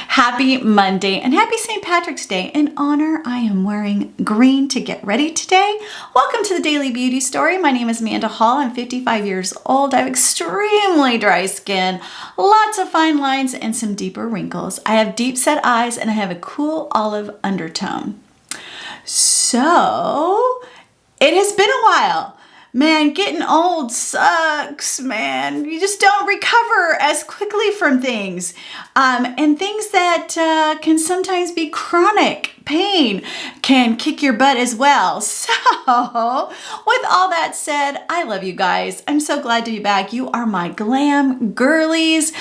Happy Monday and happy St. Patrick's Day. In honor, I am wearing green to get ready today. Welcome to the Daily Beauty Story. My name is Amanda Hall. I'm 55 years old. I have extremely dry skin, lots of fine lines, and some deeper wrinkles. I have deep set eyes and I have a cool olive undertone. So, it has been a while. Man, getting old sucks, man. You just don't recover as quickly from things. And things that can sometimes be chronic pain can kick your butt as well. So, with all that said, I love you guys. I'm so glad to be back. You are my glam girlies.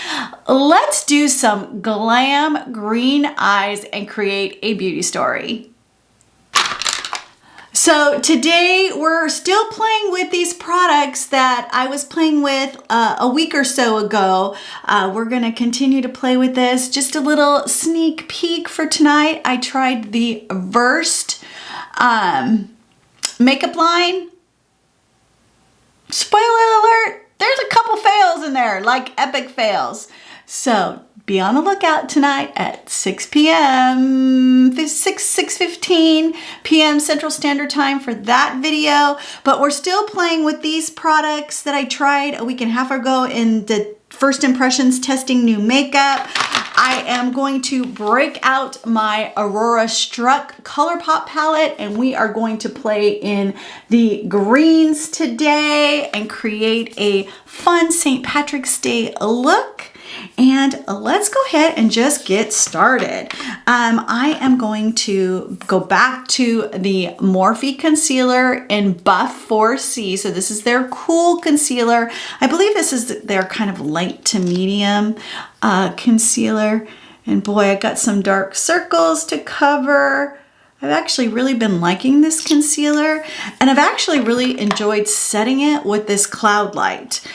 Let's do some glam green eyes and create a beauty story. So today we're still playing with these products that I was playing with a week or so ago. We're going to continue to play with this. Just a little sneak peek for tonight. I tried the Versed makeup line. Spoiler alert, there's a couple fails in there, like epic fails. So be on the lookout tonight at 6 p.m., 6:15 p.m. Central Standard Time for that video. But we're still playing with these products that I tried a week and a half ago in the first impressions testing new makeup. I am going to break out my Aurora Struck Colourpop palette and we are going to play in the greens today and create a fun St. Patrick's Day look. And let's go ahead and just get started. I am going to go back to the Morphe concealer in Buff 4C. So this is their cool concealer. I believe this is their kind of light to medium concealer. And boy, I got some dark circles to cover. I've actually really been liking this concealer and I've actually really enjoyed setting it with this cloud light.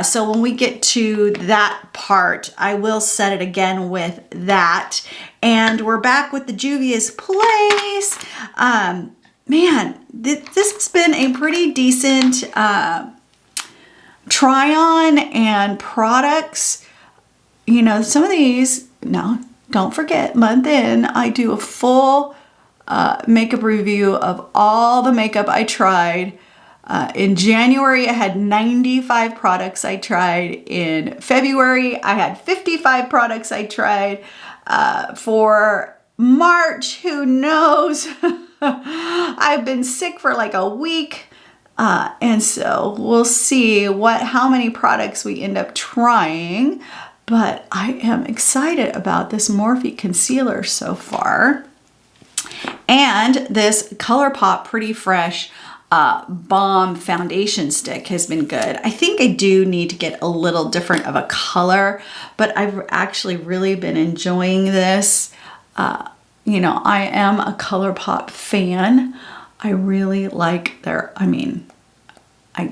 So when we get to that part, I will set it again with that. And we're back with the Juvia's Place. Man, this has been a pretty decent try on and products. You know, some of these, no, don't forget, month in, I do a full makeup review of all the makeup I tried. In January, I had 95 products I tried. In February, I had 55 products I tried. For March, who knows? I've been sick for like a week. And so we'll see how many products we end up trying. But I am excited about this Morphe concealer so far. And this Colourpop Pretty Fresh Balm foundation stick has been good. I think I do need to get a little different of a color, but I've actually really been enjoying this. You know, I am a Colourpop fan. I really like their, I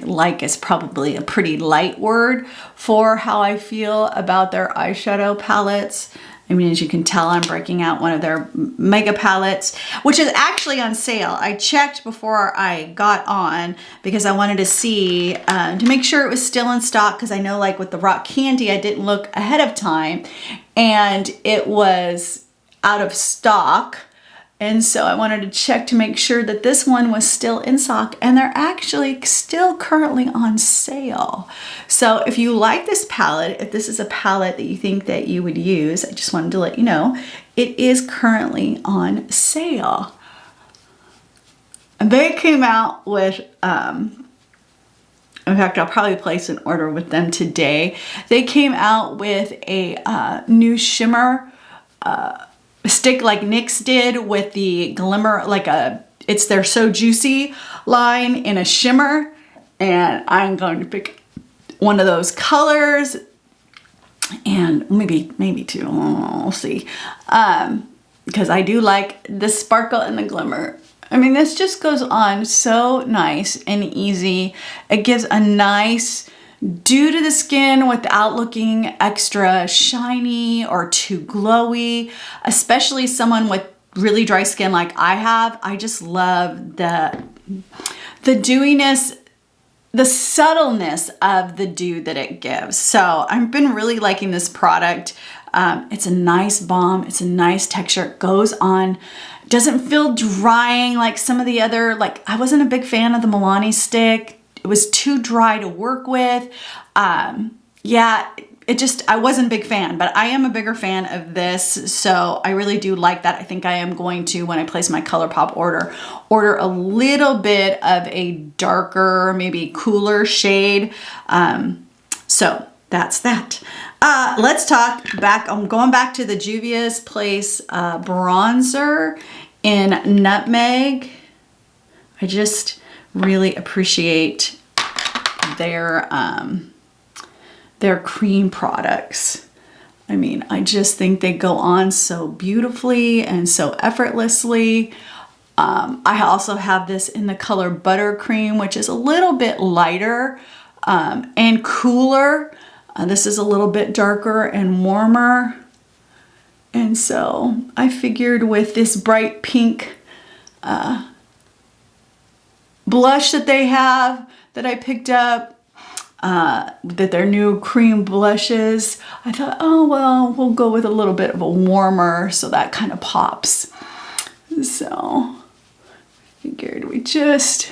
like is probably a pretty light word for how I feel about their eyeshadow palettes. I mean, as you can tell, I'm breaking out one of their mega palettes, which is actually on sale. I checked before I got on because I wanted to see, to make sure it was still in stock, because I know like with the Rock Candy, I didn't look ahead of time and it was out of stock. And so I wanted to check to make sure that this one was still in stock, and they're actually still currently on sale. So if you like this palette, if this is a palette that you think that you would use, I just wanted to let you know, it is currently on sale. And they came out with, in fact, I'll probably place an order with them today. They came out with a new shimmer stick like NYX did with the glimmer, it's their So Juicy line in a shimmer, and I'm going to pick one of those colors and maybe two, we'll see, because I do like the sparkle and the glimmer. I mean, this just goes on so nice and easy. It gives a nice dew to the skin without looking extra shiny or too glowy, especially someone with really dry skin like I have. I just love the dewiness the subtleness of the dew that it gives. So I've been really liking this product. It's a nice balm. It's a nice texture. It goes on. Doesn't feel drying like some of the other, like I wasn't a big fan of the Milani stick. It was too dry to work with. Yeah, I wasn't a big fan, but I am a bigger fan of this. So I really do like that. I think I am going to, when I place my Colourpop order a little bit of a darker, maybe cooler shade. So that's that. Let's talk back. I'm going back to the Juvia's Place bronzer in Nutmeg. I just really appreciate their cream products. I mean, I just think they go on so beautifully and so effortlessly. I also have this in the color Buttercream, which is a little bit lighter and cooler. This is a little bit darker and warmer. And so I figured with this bright pink blush that they have that I picked up, that they're new cream blushes, I thought, oh, well, we'll go with a little bit of a warmer so that kind of pops. So figured we just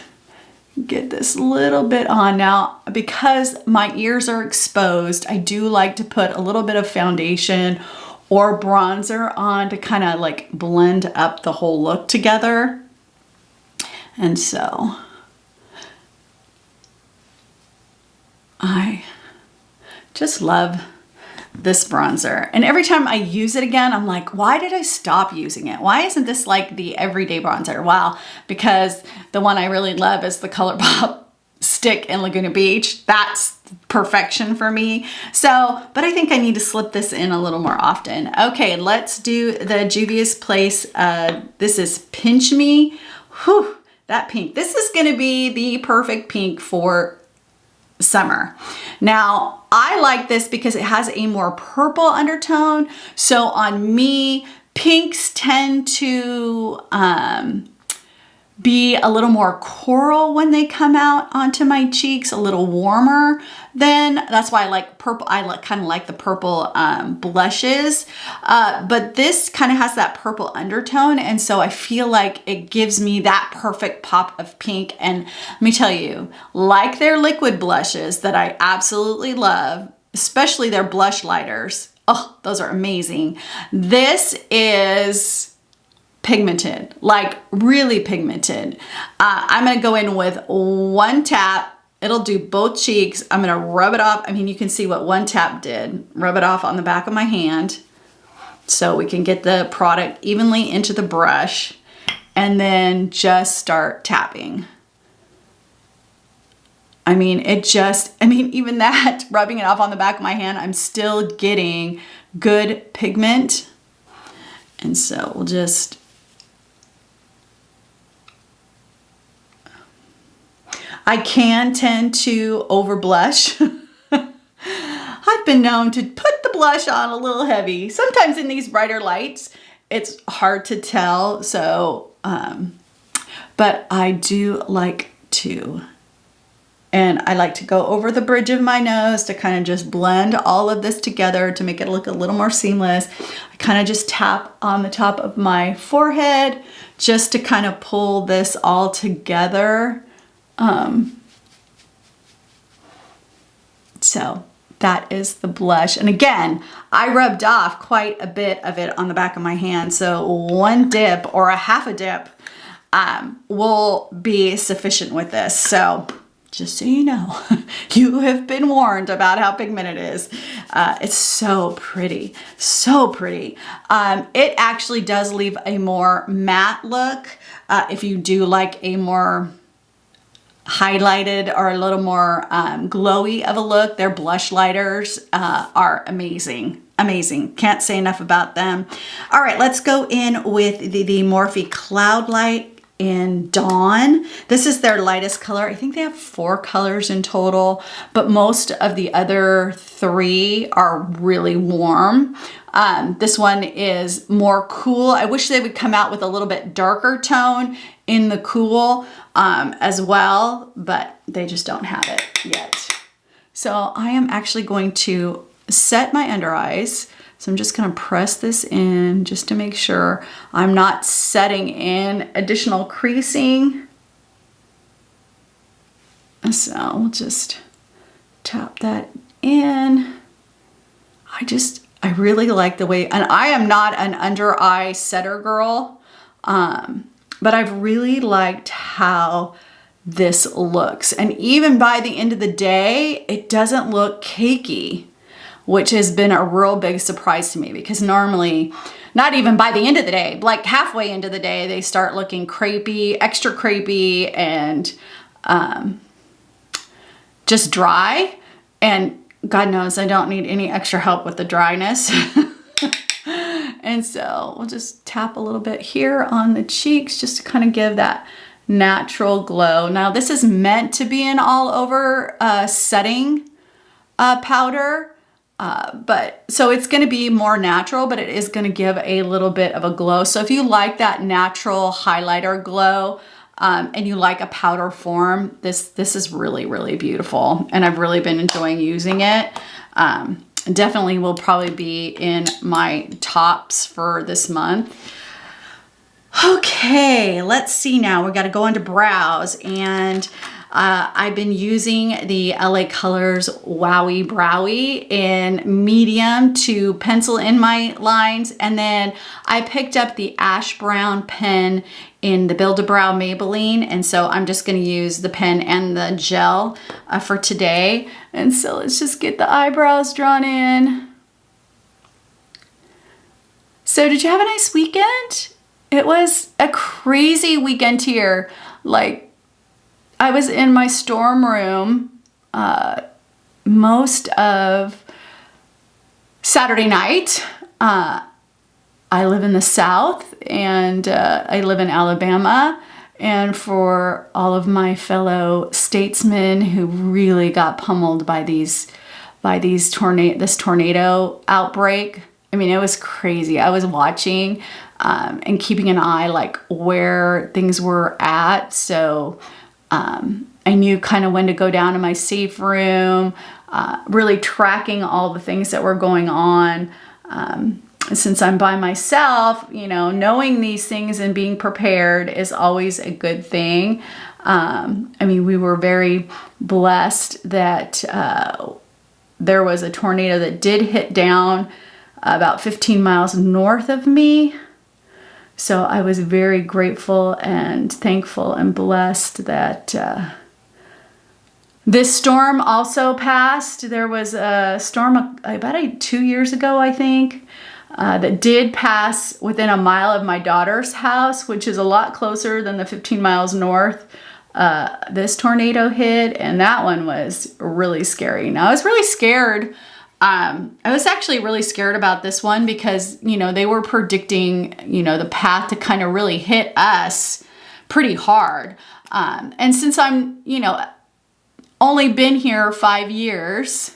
get this little bit on. Now, because my ears are exposed, I do like to put a little bit of foundation or bronzer on to kind of like blend up the whole look together. And so I just love this bronzer. And every time I use it again, I'm like, why did I stop using it? Why isn't this like the everyday bronzer? Well, because the one I really love is the Colourpop stick in Laguna Beach. That's perfection for me. So, but I think I need to slip this in a little more often. Okay, let's do the Juvia's Place. This is Pinch Me. Whew, that pink. This is going to be the perfect pink for summer. Now, I like this because it has a more purple undertone. So on me, pinks tend to be a little more coral when they come out onto my cheeks, a little warmer. Then that's why I like purple. I kind of like the purple blushes, but this kind of has that purple undertone. And so I feel like it gives me that perfect pop of pink. And let me tell you, like their liquid blushes that I absolutely love, especially their blush lighters. Oh, those are amazing. This is pigmented, like really pigmented. I'm gonna go in with one tap. It'll do both cheeks. I'm gonna rub it off. I mean, you can see what one tap did. Rub it off on the back of my hand so we can get the product evenly into the brush, and then just start tapping. I mean, even that, rubbing it off on the back of my hand, I'm still getting good pigment. And so we'll just, I can tend to over blush. I've been known to put the blush on a little heavy. Sometimes in these brighter lights, it's hard to tell. So, but I do like to, and I like to go over the bridge of my nose to kind of just blend all of this together to make it look a little more seamless. I kind of just tap on the top of my forehead just to kind of pull this all together. So that is the blush. And again, I rubbed off quite a bit of it on the back of my hand. So one dip or a half a dip will be sufficient with this. So just so you know, you have been warned about how pigmented it is. It's so pretty, so pretty. It actually does leave a more matte look. If you do like a more highlighted or a little more glowy of a look, their blush lighters are amazing. Amazing. Can't say enough about them. All right, let's go in with the Morphe Cloud Light in Dawn. This is their lightest color. I think they have 4 colors in total, but most of the other 3 are really warm. This one is more cool. I wish they would come out with a little bit darker tone in the cool as well, but they just don't have it yet. So I am actually going to set my under eyes. So I'm just going to press this in just to make sure I'm not setting in additional creasing. So we'll just tap that in. I really like the way, and I am not an under eye setter girl, but I've really liked how this looks. And even by the end of the day, it doesn't look cakey, which has been a real big surprise to me, because normally, not even by the end of the day, like halfway into the day, they start looking crepey, extra crepey, and just dry. And God knows I don't need any extra help with the dryness. And so we'll just tap a little bit here on the cheeks just to kind of give that natural glow. Now this is meant to be an all over setting powder, but so it's going to be more natural, but it is going to give a little bit of a glow. So if you like that natural highlighter glow, and you like a powder form, this is really, really beautiful. And I've really been enjoying using it. Definitely will probably be in my tops for this month. Okay, let's see now. We got to go into brows, and I've been using the LA Colors Wowie Browie in medium to pencil in my lines. And then I picked up the Ash Brown pen in the Build-A-Brow Maybelline. And so I'm just going to use the pen and the gel for today. And so let's just get the eyebrows drawn in. So did you have a nice weekend? It was a crazy weekend here. Like, I was in my storm room most of Saturday night. I live in the South, and I live in Alabama. And for all of my fellow statesmen who really got pummeled by this tornado outbreak, I mean, it was crazy. I was watching and keeping an eye like where things were at. So I knew kind of when to go down to my safe room, really tracking all the things that were going on. Since I'm by myself, you know, knowing these things and being prepared is always a good thing. I mean, we were very blessed that there was a tornado that did hit down about 15 miles north of me. So I was very grateful and thankful and blessed that this storm also passed. There was a storm about 2 years ago, I think, that did pass within a mile of my daughter's house, which is a lot closer than the 15 miles north this tornado hit, and that one was really scary. Now, I was really scared. I was actually really scared about this one because, you know, they were predicting, you know, the path to kind of really hit us pretty hard. And since I'm, you know, only been here 5 years,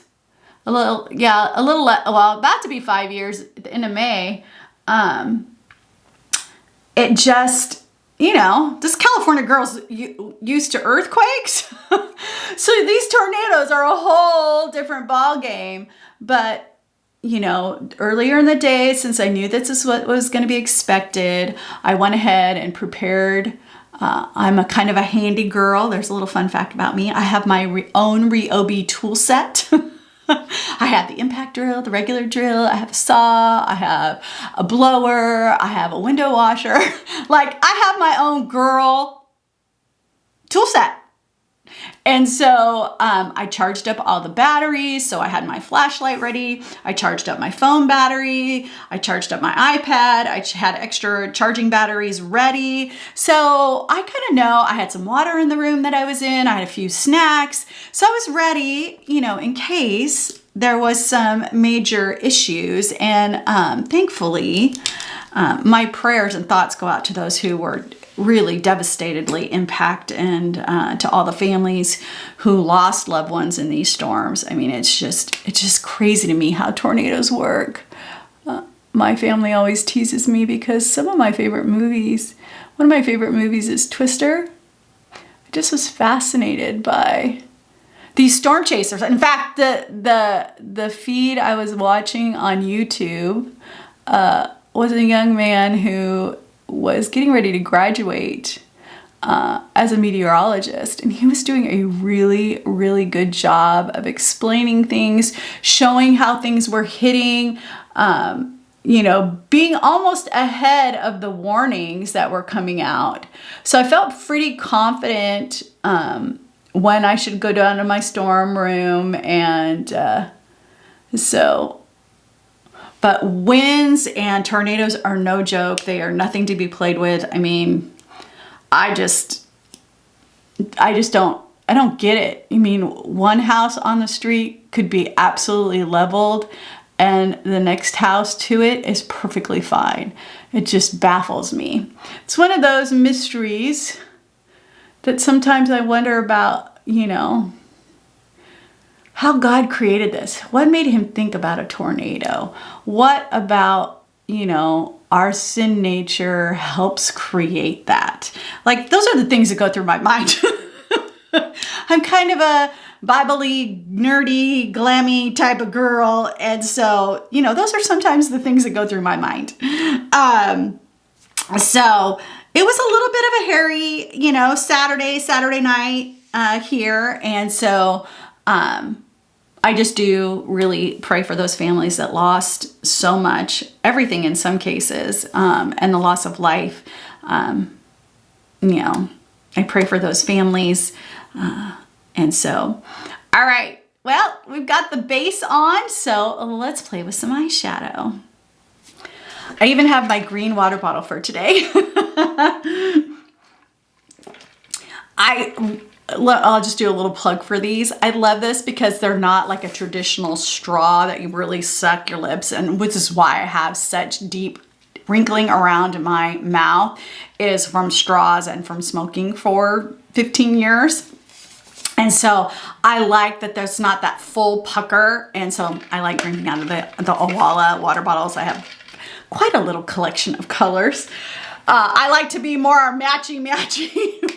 well, about to be 5 years at the end of May, it just, you know, this California girl's used to earthquakes. So these tornadoes are a whole different ball game. But, you know, earlier in the day, since I knew this is what was going to be expected, I went ahead and prepared. I'm a kind of a handy girl. There's a little fun fact about me. I have my own Ryobi tool set. I have the impact drill, the regular drill, I have a saw, I have a blower, I have a window washer. Like, I have my own girl tool set. And so I charged up all the batteries. So I had my flashlight ready. I charged up my phone battery. I charged up my iPad. I had extra charging batteries ready. So I kind of know I had some water in the room that I was in. I had a few snacks. So I was ready, you know, in case there was some major issues. And thankfully, my prayers and thoughts go out to those who were really devastatedly impacted, and to all the families who lost loved ones in these storms. I mean, it's just crazy to me how tornadoes work. My family always teases me because one of my favorite movies is Twister. I just was fascinated by these storm chasers. In fact, the feed I was watching on YouTube was a young man who was getting ready to graduate as a meteorologist, and he was doing a really, really good job of explaining things, showing how things were hitting, you know, being almost ahead of the warnings that were coming out. So I felt pretty confident when I should go down to my storm room. And but winds and tornadoes are no joke. They are nothing to be played with. I mean, I don't get it. I mean, one house on the street could be absolutely leveled and the next house to it is perfectly fine. It just baffles me. It's one of those mysteries that sometimes I wonder about, you know, how God created this. What made him think about a tornado? What about, you know, our sin nature helps create that? Like, those are the things that go through my mind. I'm kind of a Bible-y, nerdy, glammy type of girl. And so, you know, those are sometimes the things that go through my mind. So it was a little bit of a hairy, you know, Saturday night here. And so I just do really pray for those families that lost so much, everything in some cases, and the loss of life. You know, I pray for those families. And so, all right, well, we've got the base on, so let's play with some eyeshadow. I even have my green water bottle for today. I'll just do a little plug for these. I love this because they're not like a traditional straw that you really suck your lips, and which is why I have such deep wrinkling around my mouth, is from straws and from smoking for 15 years. And so I like that there's not that full pucker. And so I like drinking out of the Owala water bottles. I have quite a little collection of colors. I like to be more matchy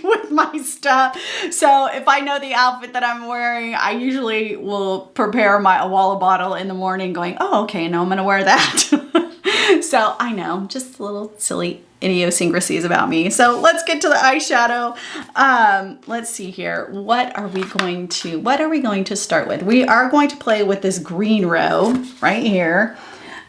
with my stuff. So if I know the outfit that I'm wearing, I usually will prepare my Owala bottle in the morning going, oh, okay, no, I'm gonna wear that. So I know, just a little silly idiosyncrasies about me. So let's get to the eyeshadow. Let's see here. What are we going to start with? We are going to play with this green row right here.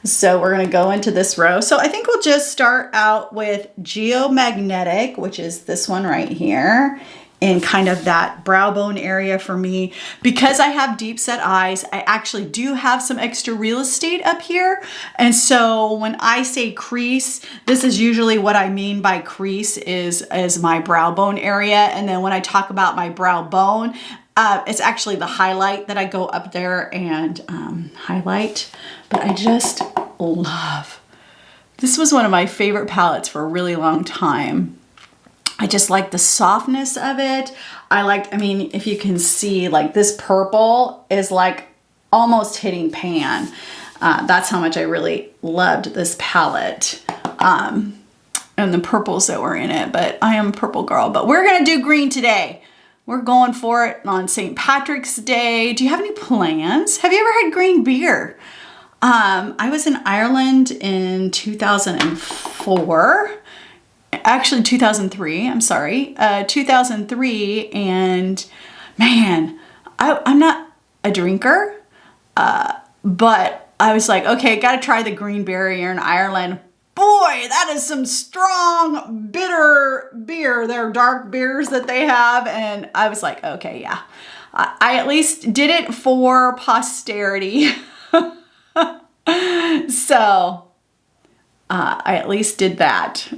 So we're going to go into this row. So I think we'll just start out with Geomagnetic, which is this one right here, in kind of that brow bone area for me. Because I have deep set eyes, I actually do have some extra real estate up here. And so when I say crease, this is usually what I mean by crease is my brow bone area. And then when I talk about my brow bone, it's actually the highlight that I go up there and highlight. But I just love, this was one of my favorite palettes for a really long time. I just like the softness of it. I mean, if you can see, like, this purple is like almost hitting pan. That's how much I really loved this palette. And the purples that were in it, but I am a purple girl. But we're gonna do green today. We're going for it on St. Patrick's Day. Do you have any plans? Have you ever had green beer? I was in Ireland in 2004. Actually 2003, I'm sorry. 2003, and man, I'm not a drinker, but I was like, okay, gotta try the green beer here in Ireland. Boy, that is some strong, bitter beer. They're dark beers that they have. And I was like, okay, yeah. I at least did it for posterity. So I at least did that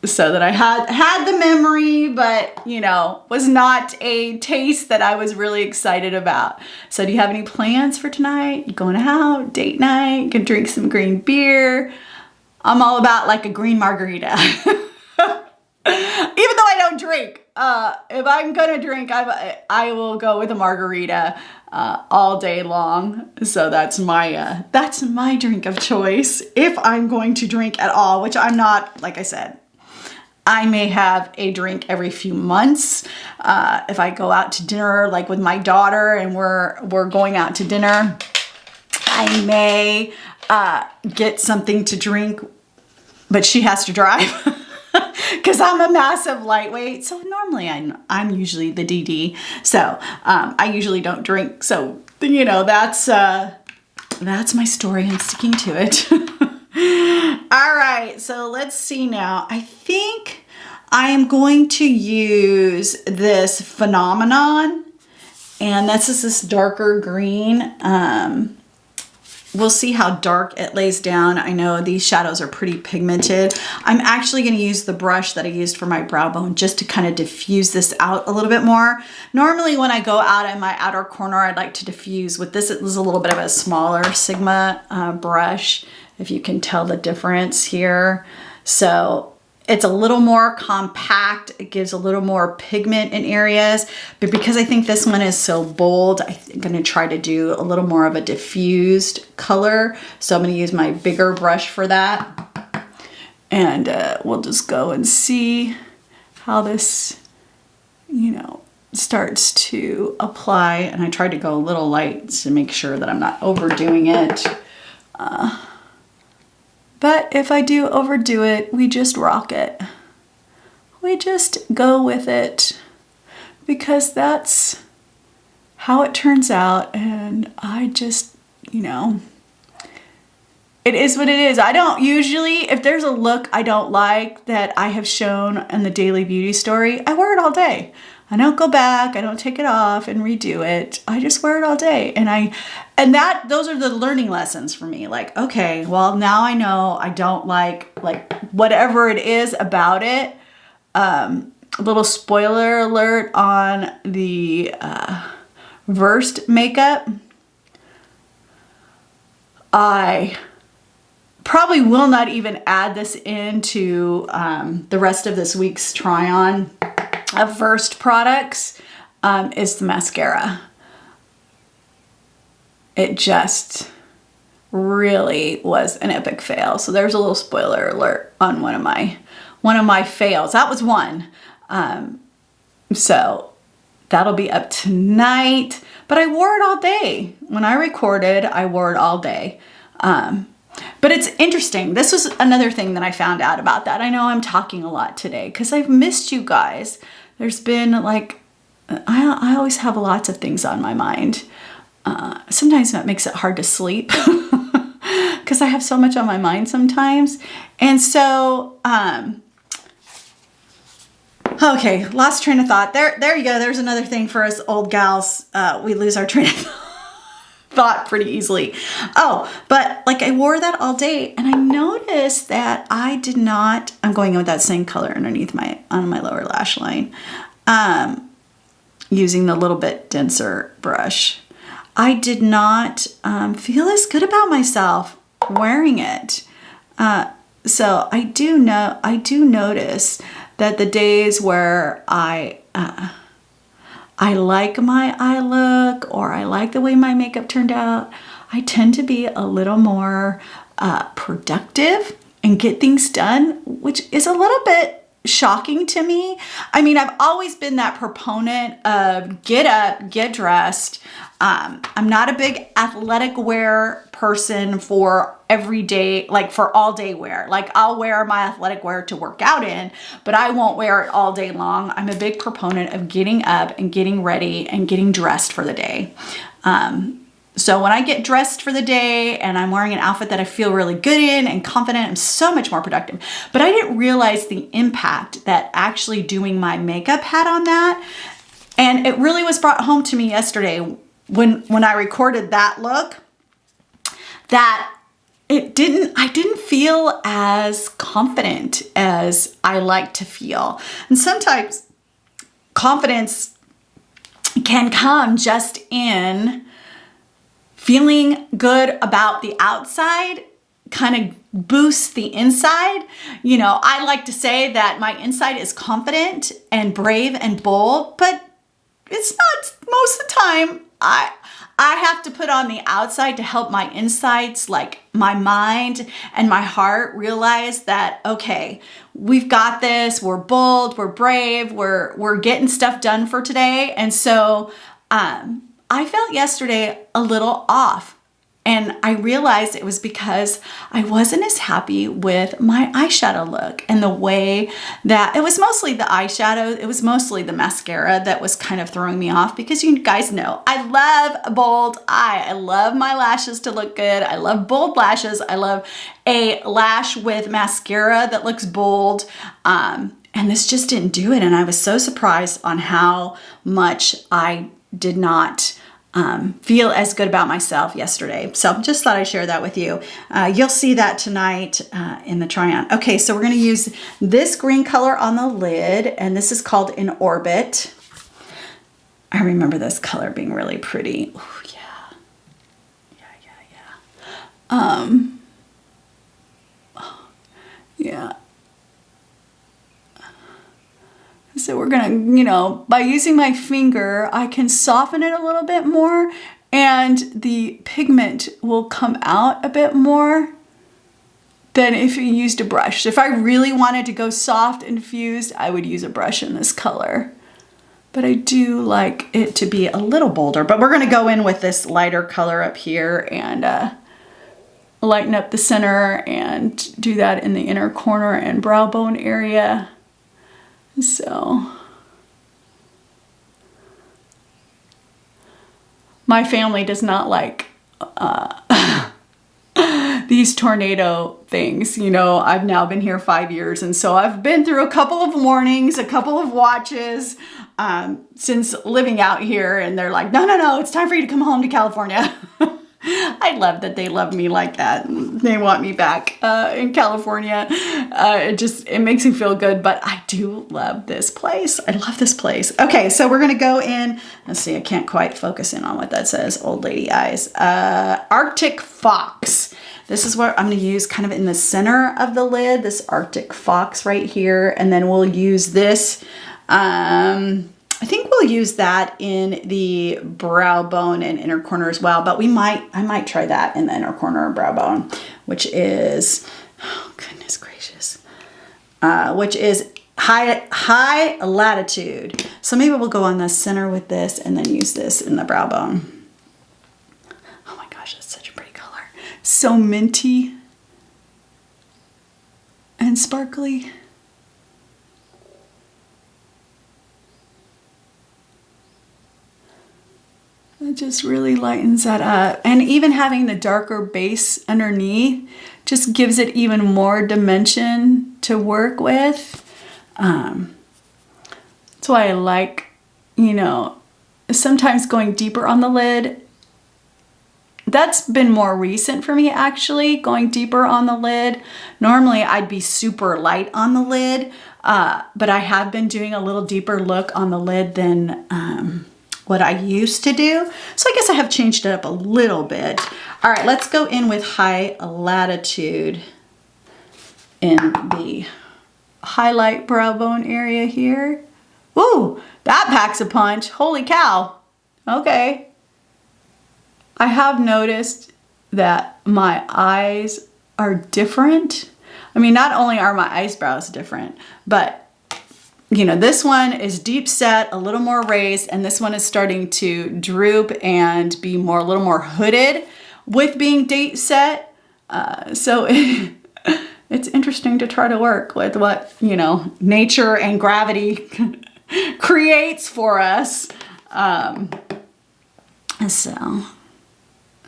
so that I had the memory, but, you know, was not a taste that I was really excited about. So do you have any plans for tonight? You going out, date night, can drink some green beer? I'm all about like a green margarita. Even though I don't drink, if I'm gonna drink, I will go with a margarita all day long. So that's my drink of choice if I'm going to drink at all, which I'm not, like I said. I may have a drink every few months. If I go out to dinner, like with my daughter and we're going out to dinner, I may get something to drink, but she has to drive because I'm a massive lightweight. So normally I'm usually the DD. So I usually don't drink. So, you know, that's my story and sticking to it. All right, so let's see now. I think I am going to use this Phenomenon, and this is this darker green. We'll see how dark it lays down. I know these shadows are pretty pigmented. I'm actually going to use the brush that I used for my brow bone just to kind of diffuse this out a little bit more. Normally when I go out in my outer corner, I'd like to diffuse with this. It was a little bit of a smaller Sigma brush, if you can tell the difference here. So it's a little more compact. It gives a little more pigment in areas, but because I think this one is so bold, I'm gonna try to do a little more of a diffused color. So I'm gonna use my bigger brush for that. And we'll just go and see how this, you know, starts to apply. And I tried to go a little light to make sure that I'm not overdoing it. But if I do overdo it, we just rock it. We just go with it because that's how it turns out. And I just, you know, it is what it is. I don't usually, if there's a look I don't like that I have shown in the Daily Beauty Story, I wear it all day. I don't go back, I don't take it off and redo it. I just wear it all day. And those are the learning lessons for me. Like, okay, well now I know I don't like whatever it is about it. A little spoiler alert on the Versed makeup. I probably will not even add this into the rest of this week's try on of Versed products. Is the mascara. It just really was an epic fail. So there's a little spoiler alert on one of my fails. That was one. So that'll be up tonight. But I wore it all day. When I recorded, I wore it all day. But it's interesting. This was another thing that I found out about that. I know I'm talking a lot today because I've missed you guys. There's been like, I always have lots of things on my mind. Sometimes that makes it hard to sleep because I have so much on my mind sometimes. And so, okay, lost train of thought. There you go. There's another thing for us old gals. We lose our train of thought pretty easily. Oh, but like I wore that all day and I noticed that I did not, I'm going in with that same color underneath on my lower lash line, using the little bit denser brush. I did not feel as good about myself wearing it. So I do notice that the days where I like my eye look or I like the way my makeup turned out, I tend to be a little more productive and get things done, which is a little bit shocking to me. I mean, I've always been that proponent of get up, get dressed. I'm not a big athletic wear person for every day, like for all day wear. Like I'll wear my athletic wear to work out in, but I won't wear it all day long. I'm a big proponent of getting up and getting ready and getting dressed for the day. So when I get dressed for the day and I'm wearing an outfit that I feel really good in and confident, I'm so much more productive. But I didn't realize the impact that actually doing my makeup had on that. And it really was brought home to me yesterday when I recorded that look, that I didn't feel as confident as I like to feel. And sometimes confidence can come just in feeling good about the outside, kind of boosts the inside. You know, I like to say that my inside is confident and brave and bold, but it's not most of the time. I have to put on the outside to help my insides, like my mind and my heart, realize that, okay, we've got this, we're bold, we're brave, we're getting stuff done for today. And so I felt yesterday a little off. And I realized it was because I wasn't as happy with my eyeshadow look and the way that it was mostly the eyeshadow. It was mostly the mascara that was kind of throwing me off, because you guys know I love a bold eye. I love my lashes to look good. I love bold lashes. I love a lash with mascara that looks bold. And this just didn't do it. And I was so surprised on how much I did not feel as good about myself yesterday. So just thought I'd share that with you. You'll see that tonight in the try on. Okay, so we're gonna use this green color on the lid, and this is called In Orbit. I remember this color being really pretty. Oh yeah. Yeah. So we're gonna, you know, by using my finger, I can soften it a little bit more and the pigment will come out a bit more than if you used a brush. If I really wanted to go soft and fused, I would use a brush in this color. But I do like it to be a little bolder. But we're gonna go in with this lighter color up here and lighten up the center and do that in the inner corner and brow bone area. So my family does not like these tornado things. You know, I've now been here 5 years, and so I've been through a couple of warnings, a couple of watches since living out here, and they're like, no, it's time for you to come home to California. I love that they love me like that. They want me back in California. It makes me feel good, but I do love this place. I love this place. Okay, so we're gonna go in. Let's see, I can't quite focus in on what that says. Old lady eyes. Arctic Fox. This is what I'm gonna use kind of in the center of the lid, this Arctic Fox right here. And then we'll use this, I think we'll use that in the brow bone and inner corner as well, but I might try that in the inner corner and brow bone, which is, oh goodness gracious, which is high latitude. So maybe we'll go on the center with this and then use this in the brow bone. Oh my gosh, that's such a pretty color. So minty and sparkly. It just really lightens that up. And even having the darker base underneath just gives it even more dimension to work with. That's why I like, you know, sometimes going deeper on the lid. That's been more recent for me, actually, going deeper on the lid. Normally I'd be super light on the lid, but I have been doing a little deeper look on the lid than what I used to do. So I guess I have changed it up a little bit. All right, let's go in with high latitude in the highlight brow bone area here. Ooh, that packs a punch. Holy cow. Okay. I have noticed that my eyes are different. I mean, not only are my eyebrows different, but you know, this one is deep set, a little more raised, and this one is starting to droop and be a little more hooded with being deep set. So it's interesting to try to work with what, you know, nature and gravity creates for us. So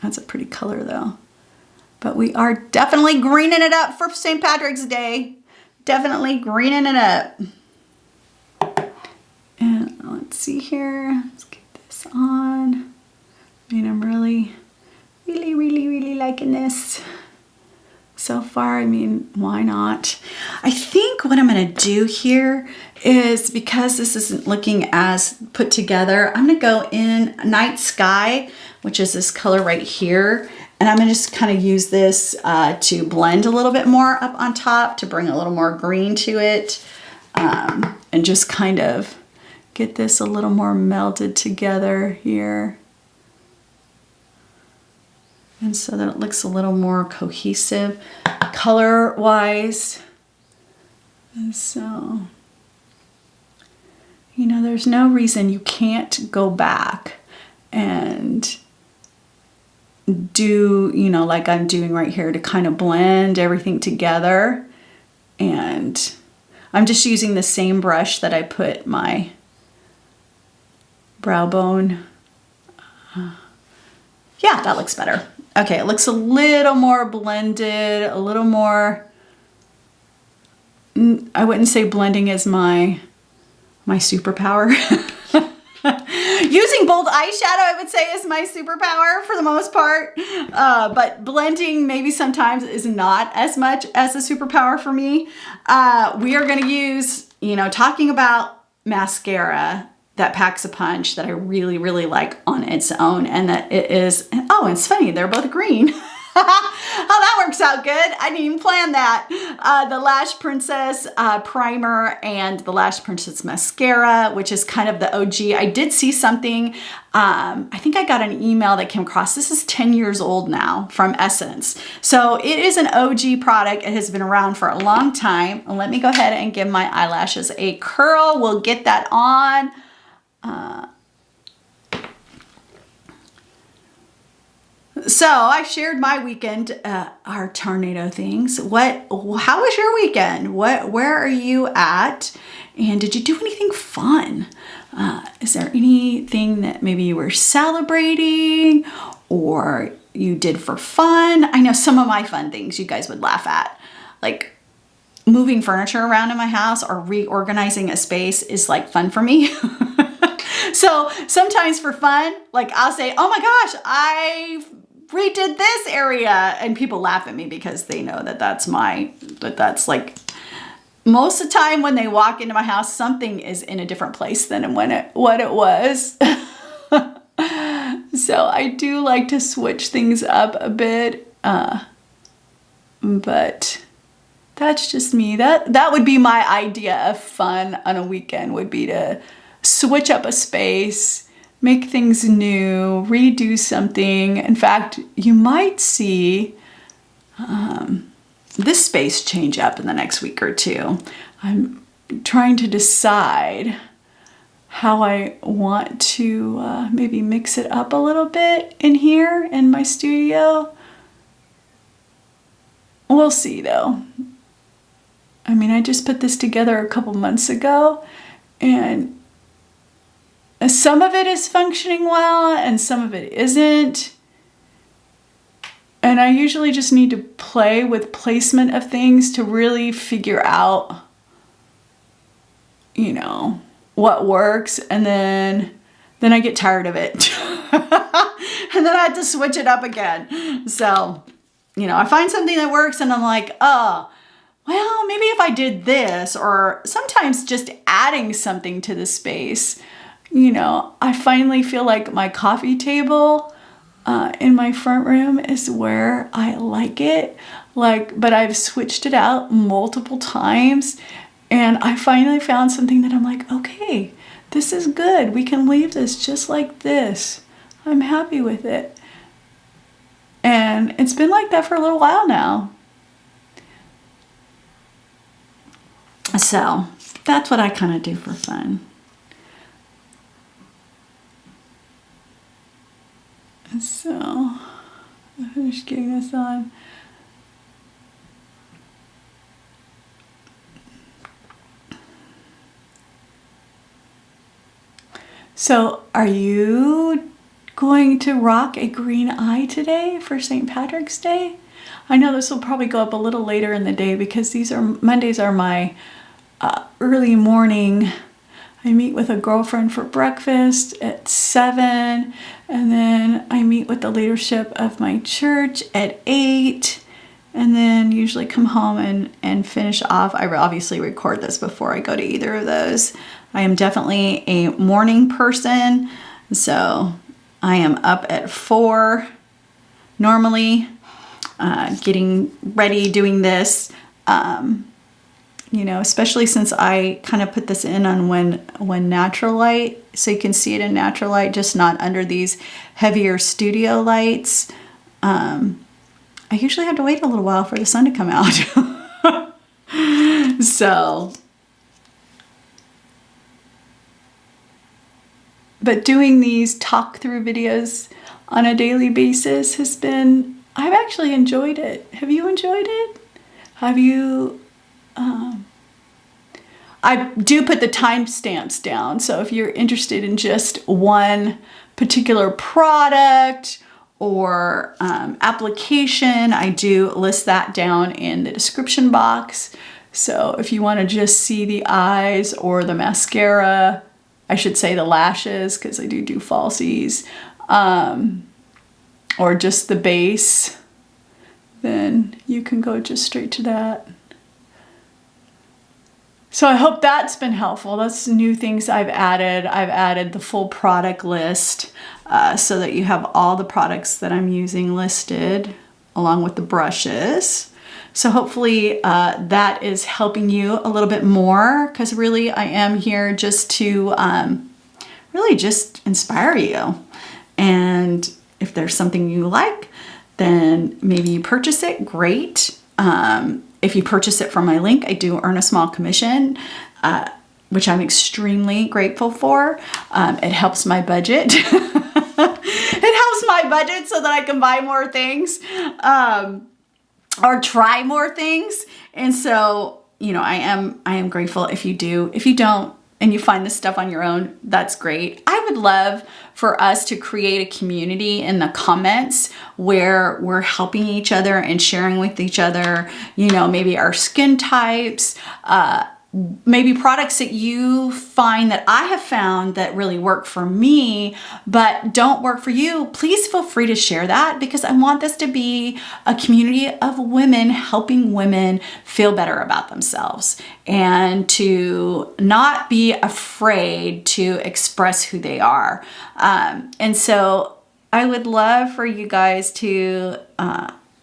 that's a pretty color though. But we are definitely greening it up for St. Patrick's Day. Definitely greening it up. And let's see here. Let's get this on. I mean, I'm really liking this so far. I mean, why not? I think what I'm going to do here is, because this isn't looking as put together, I'm going to go in Night Sky, which is this color right here. And I'm going to just kind of use this to blend a little bit more up on top to bring a little more green to it. And just kind of get this a little more melted together here. And so that it looks a little more cohesive color-wise. And so, you know, there's no reason you can't go back and do, you know, like I'm doing right here, to kind of blend everything together. And I'm just using the same brush that I put my brow bone. Yeah, that looks better. Okay, it looks a little more blended, a little more, I wouldn't say blending is my superpower. Using bold eyeshadow, I would say, is my superpower for the most part. But blending maybe sometimes is not as much as a superpower for me. We are going to use, you know, talking about mascara that packs a punch that I really, really like on its own. And that it is, oh, it's funny, they're both green. Oh, that works out good. I didn't even plan that. The Lash Princess primer and the Lash Princess mascara, which is kind of the OG. I did see something, I think I got an email that came across. This is 10 years old now, from Essence. So it is an OG product. It has been around for a long time. Let me go ahead and give my eyelashes a curl. We'll get that on. So I shared my weekend, our tornado things. How was your weekend? Where are you at? And did you do anything fun? Is there anything that maybe you were celebrating or you did for fun? I know some of my fun things you guys would laugh at, like moving furniture around in my house or reorganizing a space is like fun for me. So sometimes for fun, like I'll say, oh my gosh, I redid this area, and people laugh at me because they know that that's like, most of the time when they walk into my house, something is in a different place than what it was. So I do like to switch things up a bit, but that's just me. That would be my idea of fun on a weekend, would be to switch up a space, make things new, redo something. In fact, you might see this space change up in the next week or two. I'm trying to decide how I want to maybe mix it up a little bit in here in my studio. We'll see though. I mean, I just put this together a couple months ago, and some of it is functioning well and some of it isn't. And I usually just need to play with placement of things to really figure out, you know, what works. And then I get tired of it. And then I have to switch it up again. So, you know, I find something that works and I'm like, oh, well, maybe if I did this, or sometimes just adding something to the space. You know, I finally feel like my coffee table in my front room is where I like it. But I've switched it out multiple times, and I finally found something that I'm like, okay, this is good. We can leave this just like this. I'm happy with it. And it's been like that for a little while now. So that's what I kind of do for fun. So I'm just getting this on. So are you going to rock a green eye today for St. Patrick's Day? I know this will probably go up a little later in the day because Mondays are my early morning. I meet with a girlfriend for breakfast at 7, and then I meet with the leadership of my church at 8, and then usually come home and finish off. I obviously record this before I go to either of those. I am definitely a morning person, so I am up at 4 normally, getting ready, doing this. You know, especially since I kind of put this in on when natural light, so you can see it in natural light, just not under these heavier studio lights. I usually have to wait a little while for the sun to come out. So, but doing these talk through videos on a daily basis has been, I've actually enjoyed it. Have you enjoyed it? Have you, I do put the timestamps down. So if you're interested in just one particular product or application, I do list that down in the description box. So if you want to just see the eyes or the mascara, I should say the lashes, because I do falsies, or just the base, then you can go just straight to that. So I hope that's been helpful. That's new things I've added. I've added the full product list so that you have all the products that I'm using listed along with the brushes. So hopefully that is helping you a little bit more, because really I am here just to really just inspire you. And if there's something you like, then maybe you purchase it, great. If you purchase it from my link, I do earn a small commission, which I'm extremely grateful for. It helps my budget. It helps my budget so that I can buy more things or try more things. And so, you know, I am grateful if you do. If you don't, and you find this stuff on your own, that's great. I would love for us to create a community in the comments where we're helping each other and sharing with each other, you know, maybe our skin types, maybe products that you find that I have found that really work for me, but don't work for you. Please feel free to share that, because I want this to be a community of women helping women feel better about themselves and to not be afraid to express who they are. And so I would love for you guys to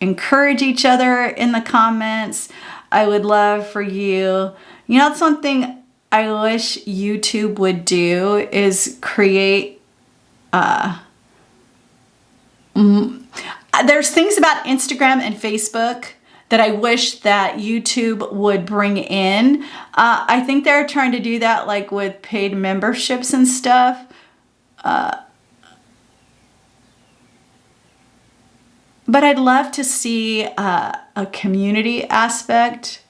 encourage each other in the comments. I would love for you, you know, something I wish YouTube would do is create, there's things about Instagram and Facebook that I wish that YouTube would bring in. I think they're trying to do that like with paid memberships and stuff. But I'd love to see a community aspect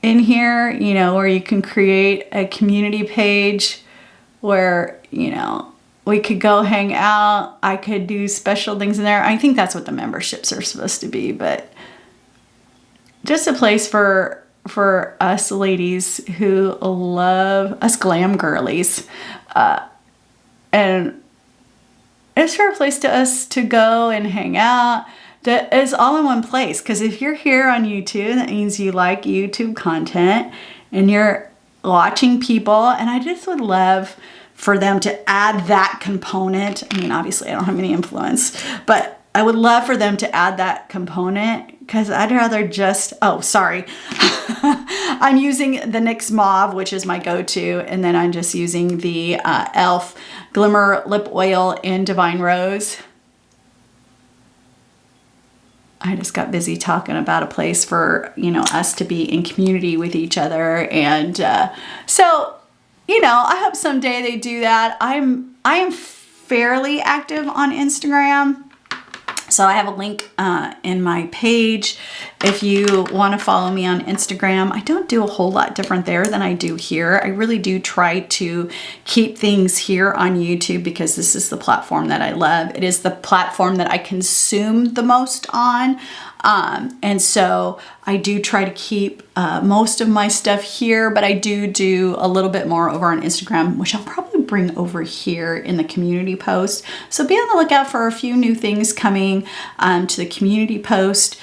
in here, you know, where you can create a community page where, you know, we could go hang out. I could do special things in there. I think that's what the memberships are supposed to be, but just a place for us ladies who love us glam girlies. And it's for a place to us to go and hang out. That is all in one place. Because if you're here on YouTube, that means you like YouTube content and you're watching people. And I just would love for them to add that component. I mean, obviously I don't have any influence, but I would love for them to add that component, because I'd rather just, oh, sorry. I'm using the NYX Mauve, which is my go-to. And then I'm just using the e.l.f. Glimmer Lip Oil in Divine Rose. I just got busy talking about a place for, you know, us to be in community with each other. And so, you know, I hope someday they do that. I am fairly active on Instagram. So I have a link in my page if you want to follow me on Instagram. I don't do a whole lot different there than I do here. I really do try to keep things here on YouTube because this is the platform that I love. It is the platform that I consume the most on. And so I do try to keep most of my stuff here, but I do a little bit more over on Instagram, which I'll probably bring over here in the community post. So be on the lookout for a few new things coming to the community post.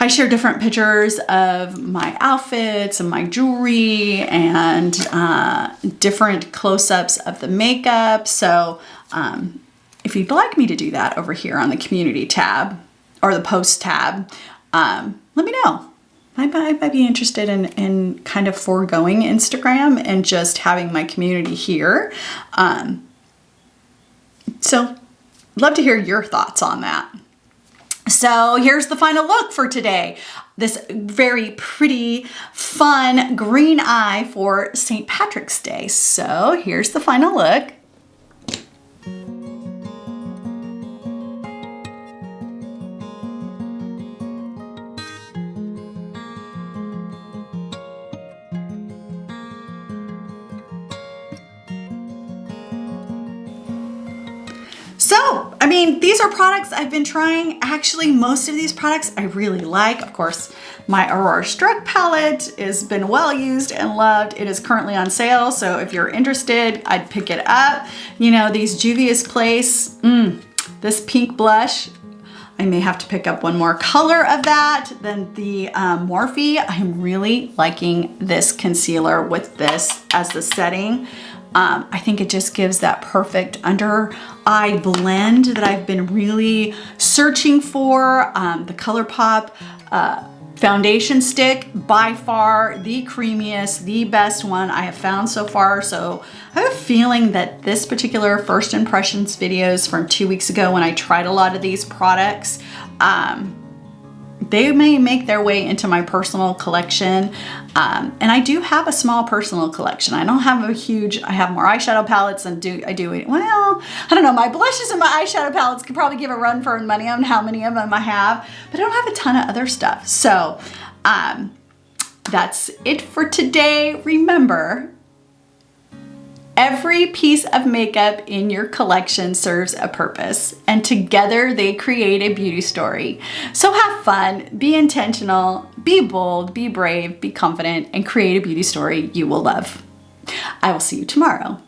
I share different pictures of my outfits and my jewelry and different close-ups of the makeup. So if you'd like me to do that over here on the community tab or the post tab, let me know. I might be interested in kind of foregoing Instagram and just having my community here. So love to hear your thoughts on that. So here's the final look for today. This very pretty, fun green eye for St. Patrick's Day. So here's the final look. So, I mean, these are products I've been trying. Actually, most of these products I really like. Of course, my Aurora Struck palette has been well used and loved. It is currently on sale, so if you're interested, I'd pick it up. You know, these Juvia's Place, this pink blush, I may have to pick up one more color of that. Then the Morphe, I'm really liking this concealer with this as the setting. I think it just gives that perfect under eye blend that I've been really searching for. The Colourpop foundation stick, by far the creamiest, the best one I have found so far. So I have a feeling that this particular first impressions videos from 2 weeks ago when I tried a lot of these products, they may make their way into my personal collection. And I do have a small personal collection. I don't have a huge, I have more eyeshadow palettes than well, I don't know, my blushes and my eyeshadow palettes could probably give a run for money on how many of them I have, but I don't have a ton of other stuff. So that's it for today. Remember, every piece of makeup in your collection serves a purpose, and together they create a beauty story. So have fun, be intentional, be bold, be brave, be confident, and create a beauty story you will love. I will see you tomorrow.